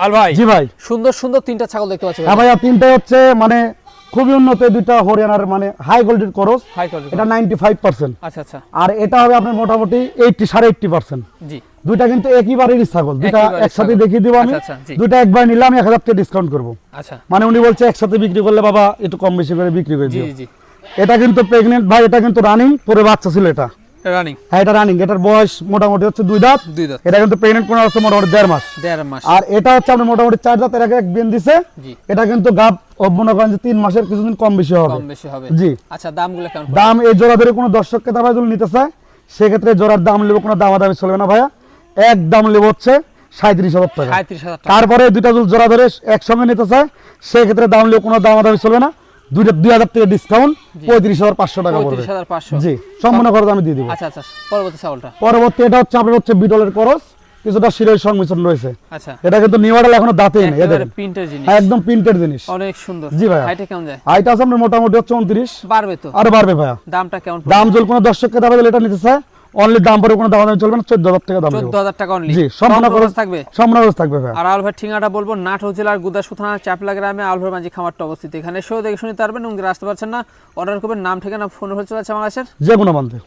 আল ভাই জি ভাই, সুন্দর সুন্দর তিনটা ছাগল দেখতে পাচ্ছি হ্যাঁ ভাইয়া, তিনটা হচ্ছে মানে খুবই উন্নত, দুইটা হরিয়ানার মানে হাই কোয়ালিটির ক্রস। হাই কোয়ালিটি এটা 95%, আচ্ছা আচ্ছা আর এটা হবে আপনার মোটামুটি 80-80%। জি দুইটা কিন্তু একইবারেরই ছাগল, দুইটা একইবারের একসাথে ছাগল। দেখিয়ে দিব আমি। আচ্ছা, আচ্ছা, জি। দুইটা একবার নিলে আমি 1000 টাকা ডিসকাউন্ট করবো। আচ্ছা মানে উনি বলছে একসাথে বিক্রি করলে বাবা একটু কম বেশি করে বিক্রি করে জি দিও। জি এটা কিন্তু প্রেগনেন্ট ভাই, এটা কিন্তু রানিং, পরে বাচ্চা ছিল এটা। রানিং হ্যাঁ, এটা রানিং, এটার বয়স মোটামুটি হচ্ছে 2 দাঁত। 2 দাঁত এটা কিন্তু প্রেগনেন্ট কোন হচ্ছে মোটামুটি 1.5 মাস। 1.5 মাস আর এটা হচ্ছে আপনার মোটামুটি 4 দাঁত, এর আগে এক বিন দিছে। জি এটা কিন্তু গাব মনে করেন যে 3 মাসের কিছুদিন কম বেশি হবে। কম বেশি হবে জি। আচ্ছা দামগুলো কেমন দাম এই জোড়া ধরে কোনো দর্শক ক্রেতা ভাই যদি নিতে চায়, সেক্ষেত্রে জোড়ার দাম নেবো, কোনো দামাদামি চলবে না ভাইয়া। এক দাম নেবো হচ্ছে 37,000 টাকা। 37,000 টাকা তারপরে দুইটা যদি জোড়া ধরে একসঙ্গে নিতে চায়, সেক্ষেত্রে দাম নেবো, কোনো দামাদামি চলবে না। 2000 টাকা ডিসকাউন্ট, 35,500 টাকা পড়বে। 35,500 জি, সম্পূর্ণ খরচ আমি দিয়ে দিব। আচ্ছা আচ্ছা পরবর্তী ছাগলটা পরবর্তী এটা হচ্ছে আপনার হচ্ছে বিটলের করস, কিছুটা শিরের সংমিশ্রণ রয়েছে। আচ্ছা এটা কিন্তু নিউ মডেল, এখনো দাঁতেই নেই। এদের একেবারে প্রিন্টের জিনিস একদম প্রিন্টের জিনিস। অনেক সুন্দর জি ভাইয়া। হাইটে কেমন যায় হাইট আছে আপনার মোটামুটি হচ্ছে 29, বাড়বে তো আরো বাড়বে ভাইয়া। দামটা কেমন দাম যদি কোনো দর্শককে দাম এটা নিতে চায়, অনলি দাম পরে কোনো দাম চলবে না, 14,000 টাকা দাম দেবো। 14,000 টাকা অনলি জি, সম্পূর্ণ খরচ খরচ থাকবে সম্পূর্ণ খরচ থাকবে ভাইয়া। আর আলভার ঠিকানাটা বলবো, নাটোর জেলার গুদাসু থানার চাপলা গ্রামে আলভার মাঝি খামারটা অবস্থিত। এখানে এসেও দেখে শুনতে পারবেন এবং যারা আসতে পারছেন না, অর্ডার করবেন, নাম ঠিকানা ফোন হয়ে চলে আছে বাংলাদেশের যে কোনো মানতে।